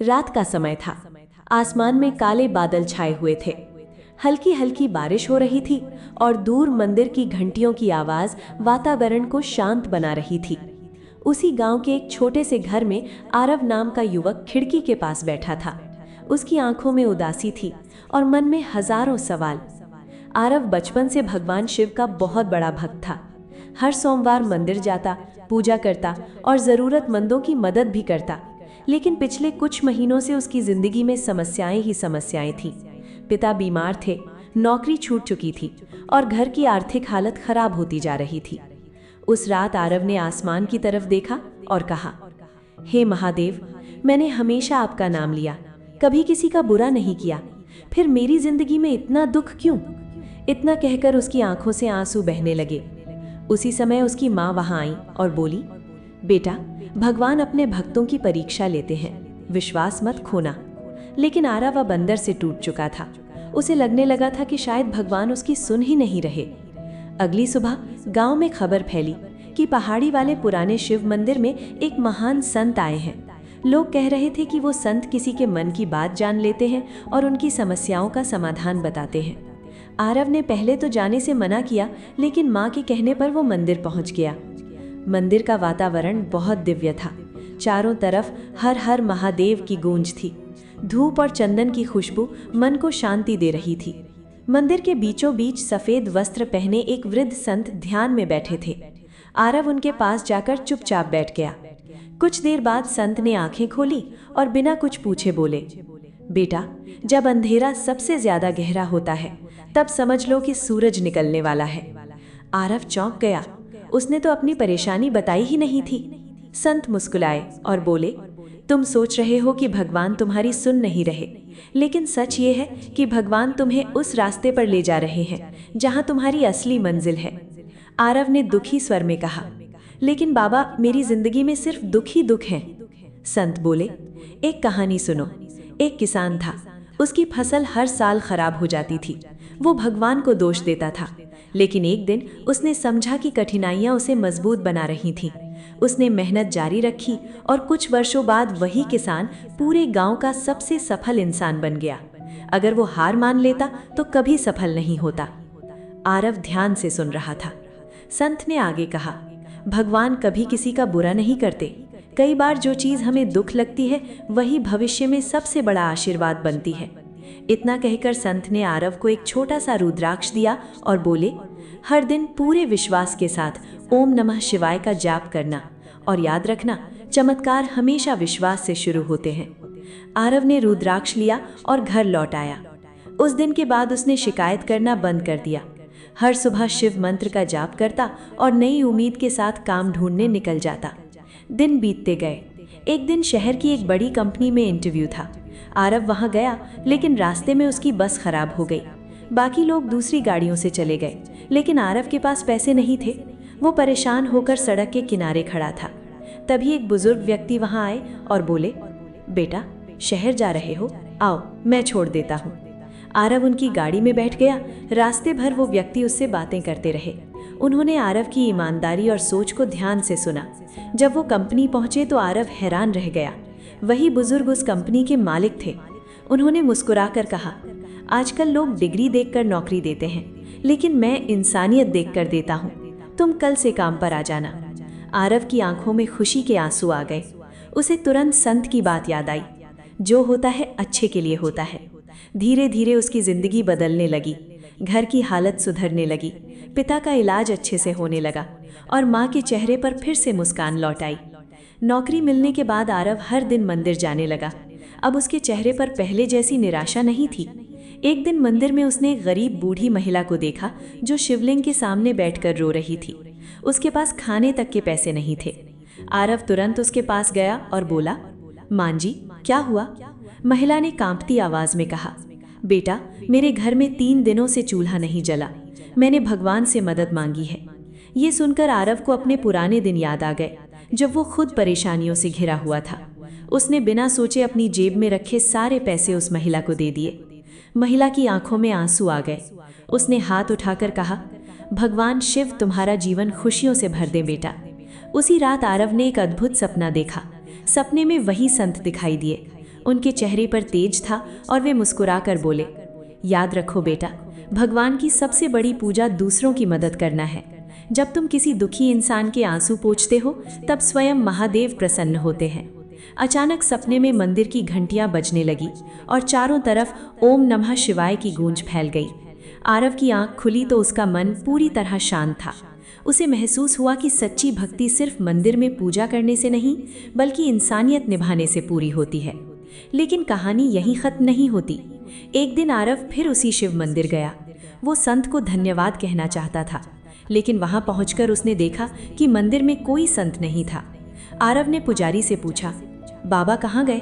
रात का समय था। आसमान में काले बादल छाए हुए थे। हल्की हल्की बारिश हो रही थी और दूर मंदिर की घंटियों की आवाज वातावरण को शांत बना रही थी। उसी गांव के एक छोटे से घर में आरव नाम का युवक खिड़की के पास बैठा था। उसकी आंखों में उदासी थी और मन में हजारों सवाल। आरव बचपन से भगवान शिव का बहुत बड़ा भक्त था। हर सोमवार मंदिर जाता, पूजा करता और जरूरतमंदों की मदद भी करता। लेकिन पिछले कुछ महीनों से उसकी जिंदगी में समस्याएं ही समस्याएं थीं। पिता बीमार थे, नौकरी छूट चुकी थी और घर की आर्थिक हालत खराब होती जा रही थी। उस रात आरव ने आसमान की तरफ देखा और कहा, हे महादेव, मैंने हमेशा आपका नाम लिया, कभी किसी का बुरा नहीं किया, फिर मेरी जिंदगी में इतना दुख क्यों? इतना कहकर उसकी आंखों से आंसू बहने लगे। उसी समय उसकी माँ वहां आई और बोली, बेटा, भगवान अपने भक्तों की परीक्षा लेते हैं, विश्वास मत खोना। लेकिन आरव अब अंदर से टूट चुका था। उसे लगने लगा था कि शायद भगवान उसकी सुन ही नहीं रहे। अगली सुबह गांव में खबर फैली कि पहाड़ी वाले पुराने शिव मंदिर में एक महान संत आए हैं। लोग कह रहे थे कि वो संत किसी के मन की बात जान लेते हैं और उनकी समस्याओं का समाधान बताते हैं। आरव ने पहले तो जाने से मना किया, लेकिन माँ के कहने पर वो मंदिर पहुंच गया। मंदिर का वातावरण बहुत दिव्य था। चारों तरफ हर हर महादेव की गूंज थी। धूप और चंदन की खुशबू मन को शांति दे रही थी। मंदिर के बीचों बीच सफेद वस्त्र पहने एक वृद्ध संत ध्यान में बैठे थे। आरव उनके पास जाकर चुपचाप बैठ गया। कुछ देर बाद संत ने आंखें खोली और बिना कुछ पूछे बोले, बेटा, जब अंधेरा सबसे ज्यादा गहरा होता है तब समझ लो कि सूरज निकलने वाला है। आरव चौंक गया। उसने तो अपनी परेशानी बताई ही नहीं थी। संत मुस्कुराए और बोले, तुम सोच रहे हो कि भगवान तुम्हारी सुन नहीं रहे, लेकिन सच ये है कि भगवान तुम्हें उस रास्ते पर ले जा रहे हैं जहां तुम्हारी असली मंजिल है। आरव ने दुखी स्वर में कहा, लेकिन बाबा, मेरी जिंदगी में सिर्फ दुख ही दुख है। संत बोले, एक कहानी सुनो। एक किसान था। उसकी फसल हर साल खराब हो जाती थी। वो भगवान को दोष देता था, लेकिन एक दिन उसने समझा कि कठिनाइयां उसे मजबूत बना रही थीं। उसने मेहनत जारी रखी और कुछ वर्षों बाद वही किसान पूरे गांव का सबसे सफल इंसान बन गया। अगर वो हार मान लेता तो कभी सफल नहीं होता। आरव ध्यान से सुन रहा था। संत ने आगे कहा, भगवान कभी किसी का बुरा नहीं करते। कई बार जो चीज हमें दुख लगती है वही भविष्य में सबसे बड़ा आशीर्वाद बनती है। इतना कहकर संत ने आरव को एक छोटा सा रुद्राक्ष दिया और बोले, हर दिन पूरे विश्वास के साथ ओम नमः शिवाय का जाप करना और याद रखना, चमत्कार हमेशा विश्वास से शुरू होते हैं। आरव ने रुद्राक्ष लिया और घर लौट आया। उस दिन के बाद उसने शिकायत करना बंद कर दिया। हर सुबह शिव मंत्र का जाप करता और नई उम्मीद के साथ काम ढूंढने निकल जाता। दिन बीतते गए। एक दिन शहर की एक बड़ी कंपनी में इंटरव्यू था। आरव वहां गया, लेकिन रास्ते में उसकी बस खराब हो गई। बाकी लोग दूसरी गाड़ियों से चले गए, लेकिन आरव के पास पैसे नहीं थे। वो परेशान होकर सड़क के किनारे खड़ा था। तभी एक बुजुर्ग व्यक्ति वहां आए और बोले, बेटा, शहर जा रहे हो? आओ, मैं छोड़ देता हूँ। आरव उनकी गाड़ी में बैठ गया। रास्ते भर वो व्यक्ति उससे बातें करते रहे। उन्होंने आरव की ईमानदारी और सोच को ध्यान से सुना। जब वो कंपनी पहुंचे तो आरव हैरान रह गया। वही बुजुर्ग उस कंपनी के मालिक थे। उन्होंने मुस्कुराकर कहा, आजकल लोग डिग्री देखकर नौकरी देते हैं, लेकिन मैं इंसानियत देखकर देता हूँ। तुम कल से काम पर आ जाना। आरव की आंखों में खुशी के आंसू आ गए। उसे तुरंत संत की बात याद आई, जो होता है अच्छे के लिए होता है। धीरे धीरे उसकी जिंदगी बदलने लगी। घर की हालत सुधरने लगी। पिता का इलाज अच्छे से होने लगा और माँ के चेहरे पर फिर से मुस्कान लौट आई। नौकरी मिलने के बाद आरव हर दिन मंदिर जाने लगा। अब उसके चेहरे पर पहले जैसी निराशा नहीं थी। एक दिन मंदिर में उसने एक गरीब बूढ़ी महिला को देखा जो शिवलिंग के सामने बैठकर रो रही थी। उसके पास खाने तक के पैसे नहीं थे। आरव तुरंत उसके पास गया और बोला, मां जी, क्या हुआ? महिला ने कांपती आवाज में कहा, बेटा, मेरे घर में 3 दिनों से चूल्हा नहीं जला। मैंने भगवान से मदद मांगी है। ये सुनकर आरव को अपने पुराने दिन याद आ गए, जब वो खुद परेशानियों से घिरा हुआ था। उसने बिना सोचे अपनी जेब में रखे सारे पैसे उस महिला को दे दिए। महिला की आंखों में आंसू आ गए। उसने हाथ उठाकर कहा, भगवान शिव तुम्हारा जीवन खुशियों से भर दे बेटा। उसी रात आरव ने एक अद्भुत सपना देखा। सपने में वही संत दिखाई दिए। उनके चेहरे पर तेज था और वे मुस्कुराकर बोले, याद रखो बेटा, भगवान की सबसे बड़ी पूजा दूसरों की मदद करना है। जब तुम किसी दुखी इंसान के आंसू पोंछते हो तब स्वयं महादेव प्रसन्न होते हैं। अचानक सपने में मंदिर की घंटियां बजने लगी और चारों तरफ ओम नमः शिवाय की गूंज फैल गई। आरव की आंख खुली तो उसका मन पूरी तरह शांत था। उसे महसूस हुआ कि सच्ची भक्ति सिर्फ मंदिर में पूजा करने से नहीं बल्कि इंसानियत निभाने से पूरी होती है। लेकिन कहानी यहीं खत्म नहीं होती। एक दिन आरव फिर उसी शिव मंदिर गया। वो संत को धन्यवाद कहना चाहता था, लेकिन वहां पहुंचकर उसने देखा कि मंदिर में कोई संत नहीं था। आरव ने पुजारी से पूछा, बाबा कहाँ गए?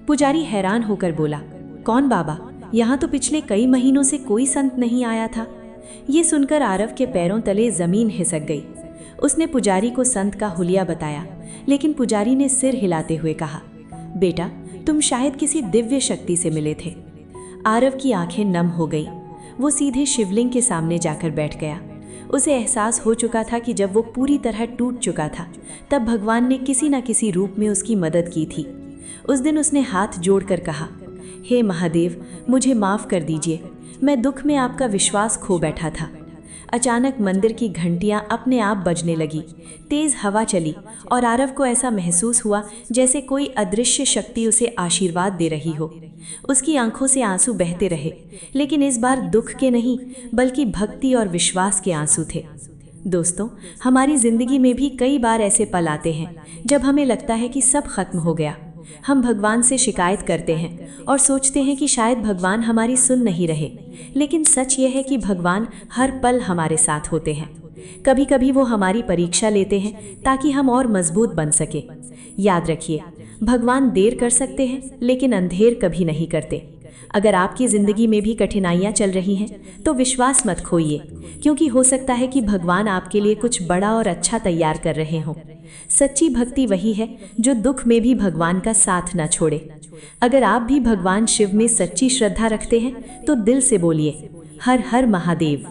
पुजारी हैरान होकर बोला, कौन बाबा? यहाँ तो पिछले कई महीनों से कोई संत नहीं आया था। ये सुनकर आरव के पैरों तले जमीन खिसक गई। उसने पुजारी को संत का हुलिया बताया, लेकिन पुजारी ने सिर हिलाते हुए कहा, बेटा तुम शायद किसी दिव्य शक्ति से मिले थे। आरव की आंखें नम हो गई। वो सीधे शिवलिंग के सामने जाकर बैठ गया। उसे एहसास हो चुका था कि जब वो पूरी तरह टूट चुका था तब भगवान ने किसी न किसी रूप में उसकी मदद की थी। उस दिन उसने हाथ जोड़कर कहा, हे महादेव, मुझे माफ़ कर दीजिए, मैं दुख में आपका विश्वास खो बैठा था। अचानक मंदिर की घंटियां अपने आप बजने लगी। तेज हवा चली और आरव को ऐसा महसूस हुआ जैसे कोई अदृश्य शक्ति उसे आशीर्वाद दे रही हो। उसकी आंखों से आंसू बहते रहे, लेकिन इस बार दुख के नहीं बल्कि भक्ति और विश्वास के आंसू थे। दोस्तों, हमारी जिंदगी में भी कई बार ऐसे पल आते हैं जब हमें लगता है कि सब खत्म हो गया। हम भगवान से शिकायत करते हैं और सोचते हैं कि शायद भगवान हमारी सुन नहीं रहे, लेकिन सच यह है कि भगवान हर पल हमारे साथ होते हैं। कभी कभी वो हमारी परीक्षा लेते हैं ताकि हम और मजबूत बन सके। याद रखिए, भगवान देर कर सकते हैं लेकिन अंधेर कभी नहीं करते। अगर आपकी ज़िंदगी में भी कठिनाइयाँ चल रही हैं तो विश्वास मत खोइए, क्योंकि हो सकता है कि भगवान आपके लिए कुछ बड़ा और अच्छा तैयार कर रहे हों। सच्ची भक्ति वही है जो दुख में भी भगवान का साथ न छोड़े। अगर आप भी भगवान शिव में सच्ची श्रद्धा रखते हैं तो दिल से बोलिए, हर हर महादेव।